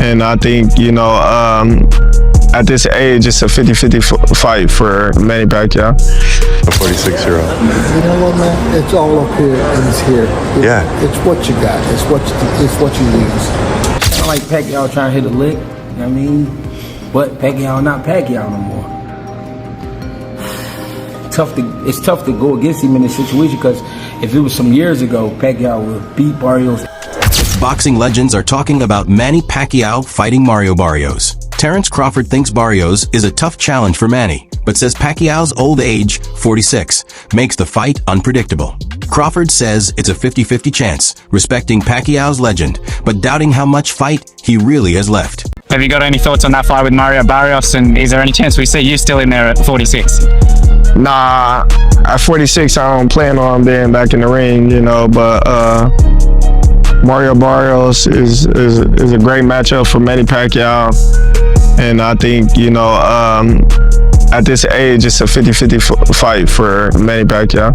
And I think, at this age, it's a 50-50 fight for Manny Pacquiao. A 46-year-old. You know what, man? It's all up here and it's here. It's what you got. It's what you use. It's not like Pacquiao trying to hit a lick, you know what I mean? But Pacquiao not Pacquiao no more. It's tough to go against him in this situation because if it was some years ago, Pacquiao would beat Barrios. Boxing legends are talking about Manny Pacquiao fighting Mario Barrios. Terrence Crawford thinks Barrios is a tough challenge for Manny, but says Pacquiao's old age, 46, makes the fight unpredictable. Crawford says it's a 50-50 chance, respecting Pacquiao's legend, but doubting how much fight he really has left. Have you got any thoughts on that fight with Mario Barrios, and is there any chance we see you still in there at 46? Nah, at 46, I don't plan on being back in the ring, but Mario Barrios is a great matchup for Manny Pacquiao. And I think, at this age, it's a 50-50 fight for Manny Pacquiao.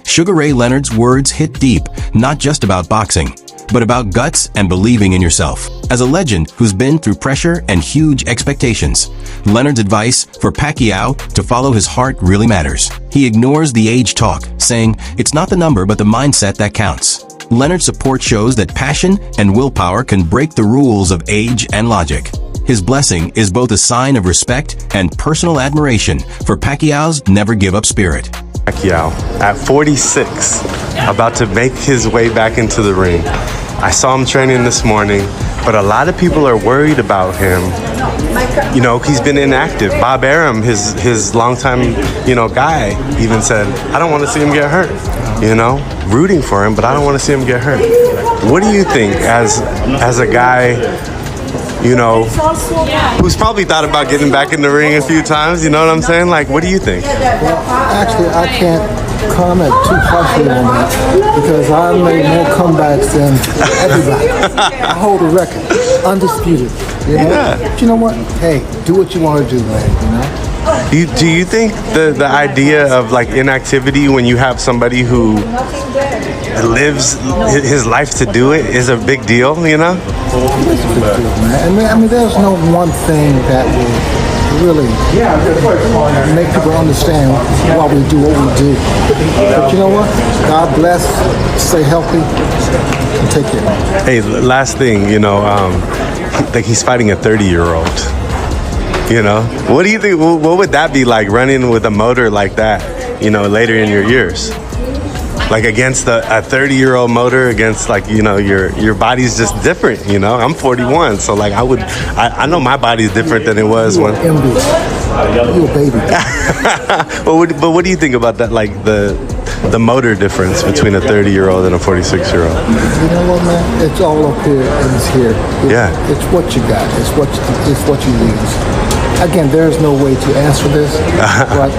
Sugar Ray Leonard's words hit deep, not just about boxing, but about guts and believing in yourself. As a legend who's been through pressure and huge expectations, Leonard's advice for Pacquiao to follow his heart really matters. He ignores the age talk, saying it's not the number but the mindset that counts. Leonard's support shows that passion and willpower can break the rules of age and logic. His blessing is both a sign of respect and personal admiration for Pacquiao's never-give-up spirit. Pacquiao, at 46, about to make his way back into the ring. I saw him training this morning, but a lot of people are worried about him. He's been inactive. Bob Arum, his longtime, guy, even said, I don't want to see him get hurt. Rooting for him, but I don't want to see him get hurt. What do you think as a guy, who's probably thought about getting back in the ring a few times, you know what I'm saying? Like, what do you think? Well, actually, I can't comment too harshly on that because I made more comebacks than everybody. I hold a record, undisputed. But you know what? Hey, do what you want to do, man, Do you think the idea of like inactivity when you have somebody who lives his life to do it is a big deal, It is a big deal, man. I mean, there's no one thing that will really make people understand why we do what we do. But you know what? God bless, stay healthy, and take care. Hey, last thing, like he's fighting a 30-year-old. What do you think? What would that be like running with a motor like that, later in your years? Like against a 30-year-old motor against your body's just different, I'm 41, so like I know my body's different than it was when. You're a baby. But what do you think about that, like the motor difference between a 30-year-old and a 46-year-old? You know what, man? It's all up here and it's here. It's what you got. It's what you use. Again, there is no way to answer this, but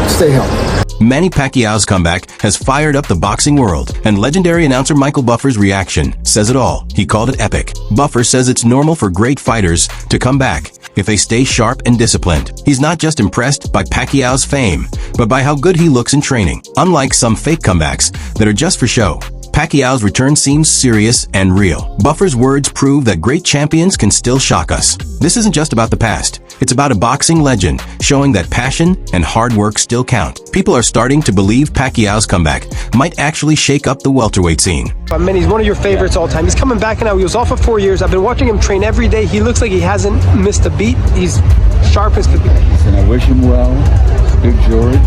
stay healthy. Manny Pacquiao's comeback has fired up the boxing world, and legendary announcer Michael Buffer's reaction says it all. He called it epic. Buffer says it's normal for great fighters to come back if they stay sharp and disciplined. He's not just impressed by Pacquiao's fame, but by how good he looks in training. Unlike some fake comebacks that are just for show, Pacquiao's return seems serious and real. Buffer's words prove that great champions can still shock us. This isn't just about the past. It's about a boxing legend, showing that passion and hard work still count. People are starting to believe Pacquiao's comeback might actually shake up the welterweight scene. Manny's one of your favorites all time. He's coming back now. He was off for 4 years. I've been watching him train every day. He looks like he hasn't missed a beat. He's sharp as could be. And I wish him well. Big George,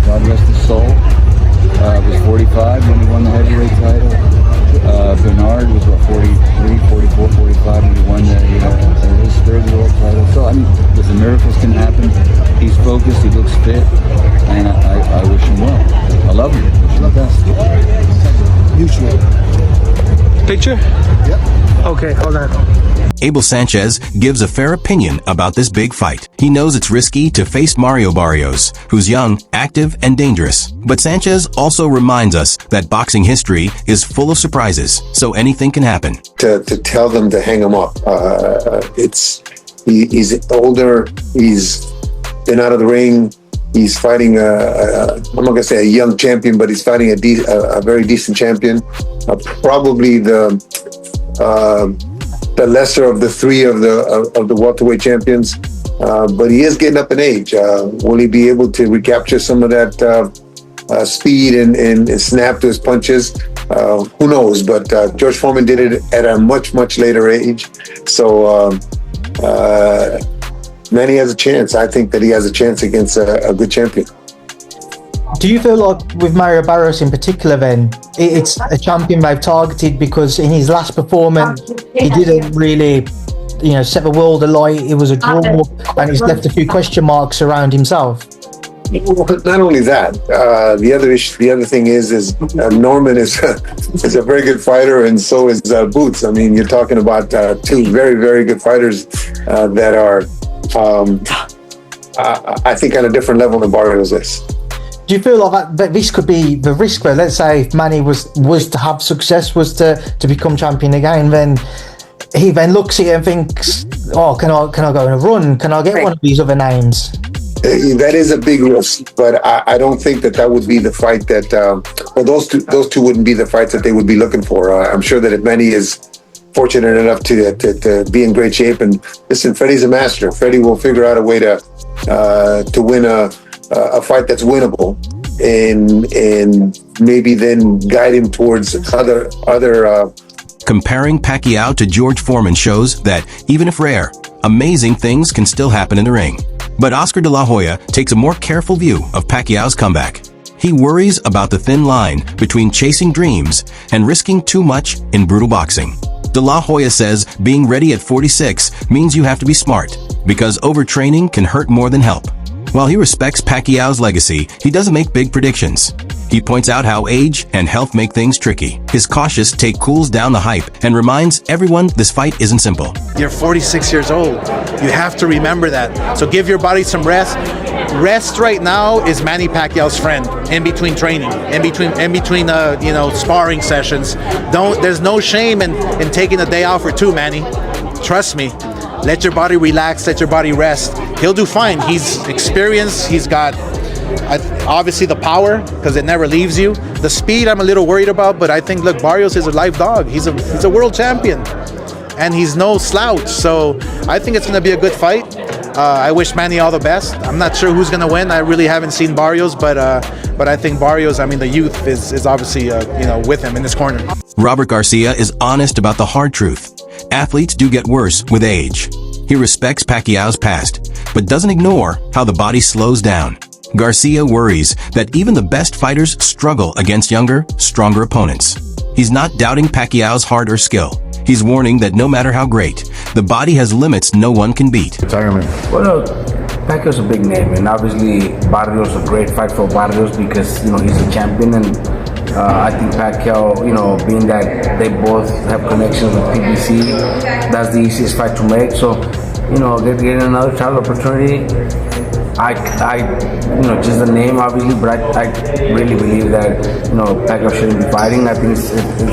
God rest his soul. Was 45 when he won the heavyweight title. Bernard was 43, 44, 45 when he won his third world title. So, I mean, listen, miracles can happen. He's focused, he looks fit, and I wish him well. I love him. Wish him the best. Mutual. Picture? Yep. Okay, hold on. Abel Sanchez gives a fair opinion about this big fight. He knows it's risky to face Mario Barrios, who's young, active, and dangerous. But Sanchez also reminds us that boxing history is full of surprises, so anything can happen. To tell them to hang him up, he's older, he's been out of the ring, he's fighting I'm not gonna say a young champion, but he's fighting a very decent champion. Probably the the lesser of the three of the welterweight champions. But he is getting up in age. Will he be able to recapture some of that speed and snap to his punches? Who knows? But George Foreman did it at a much later age. So Manny has a chance. I think that he has a chance against a good champion. Do you feel like with Mario Barrios in particular then, it's a champion they've targeted because in his last performance, he didn't really, set the world alight. It was a draw and he's left a few question marks around himself. Well, not only that, the other thing is Norman is a very good fighter, and so is Boots. I mean, you're talking about two very, very good fighters that are, I think, on a different level than Barrios is. Do you feel like that this could be the risk where, let's say, if Manny was to have success, was to become champion again, then he then looks at it and thinks, oh, can I go on a run? Can I get one of these other names? That is a big risk, but I don't think that would be the fight that, those two wouldn't be the fights that they would be looking for. I'm sure that if Manny is fortunate enough to be in great shape, and listen, Freddie's a master. Freddie will figure out a way to win a fight that's winnable, and maybe then guide him towards other. Comparing Pacquiao to George Foreman shows that, even if rare, amazing things can still happen in the ring. But Oscar De La Hoya takes a more careful view of Pacquiao's comeback. He worries about the thin line between chasing dreams and risking too much in brutal boxing. De La Hoya says being ready at 46 means you have to be smart, because overtraining can hurt more than help. While he respects Pacquiao's legacy, he doesn't make big predictions. He points out how age and health make things tricky. His cautious take cools down the hype and reminds everyone this fight isn't simple. You're 46 years old. You have to remember that. So give your body some rest. Rest right now is Manny Pacquiao's friend in between training, in between sparring sessions. There's no shame in taking a day off or two, Manny. Trust me. Let your body relax, let your body rest. He'll do fine. He's experienced, he's got obviously the power, because it never leaves you. The speed I'm a little worried about, but I think, look, Barrios is a live dog. He's a world champion, and he's no slouch. So I think it's going to be a good fight. I wish Manny all the best. I'm not sure who's going to win. I really haven't seen Barrios, but I think Barrios, the youth is obviously with him in his corner. Robert Garcia is honest about the hard truth. Athletes do get worse with age. He respects Pacquiao's past, but doesn't ignore how the body slows down. Garcia worries that even the best fighters struggle against younger, stronger opponents. He's not doubting Pacquiao's heart or skill. He's warning that no matter how great, the body has limits no one can beat. Retirement. Well, Pacquiao's a big name, and obviously Barrios a great fight for Barrios because he's a champion, and I think Pacquiao, being that they both have connections with PBC, that's the easiest fight to make. So, getting another title opportunity, I just the name obviously, but I really believe that Pacquiao shouldn't be fighting. I think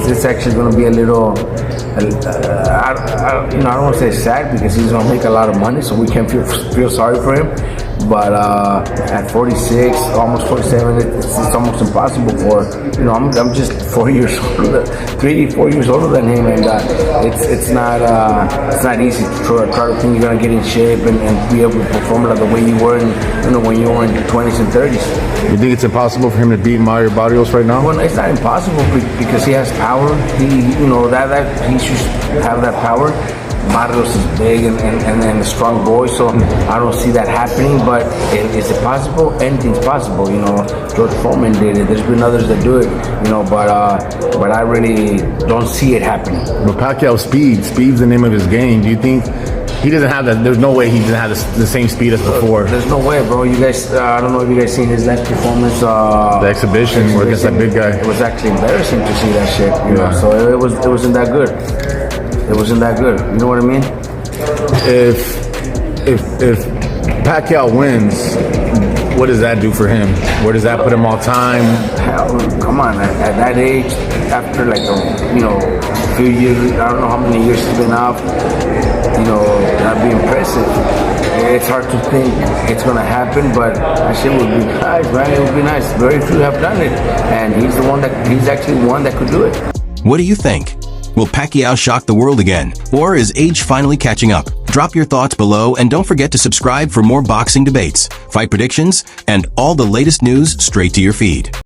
it's actually going to be a little, I don't want to say sad because he's going to make a lot of money, so we can feel sorry for him. But at 46, almost 47, it's almost impossible for I'm just 4 years older, 3-4 years older than him, and it's not easy to try to think you're gonna get in shape and be able to perform like the way you were when you were in your 20s and 30s. You think it's impossible for him to beat Mario Barrios right now? Well, it's not impossible because he has power. He should have that power. Barrios is big and a strong boy, so I don't see that happening. But is it possible? Anything's possible. George Foreman did it. There's been others that do it. But I really don't see it happening. But Pacquiao's speed's the name of his game. Do you think he doesn't have that? There's no way he doesn't have the same speed as before. There's no way, bro. You guys, I don't know if you guys seen his last performance. The exhibition where against that big guy. It was actually embarrassing to see that shit. So it wasn't that good. It wasn't that good. You know what I mean? If Pacquiao wins, what does that do for him? Where does that put him all time? Hell, come on, at that age, after a few years, I don't know how many years he's been off, that'd be impressive. It's hard to think it's gonna happen, but that shit would be nice, man. It would be nice. Very few have done it, and he's actually one that could do it. What do you think? Will Pacquiao shock the world again? Or is age finally catching up? Drop your thoughts below and don't forget to subscribe for more boxing debates, fight predictions, and all the latest news straight to your feed.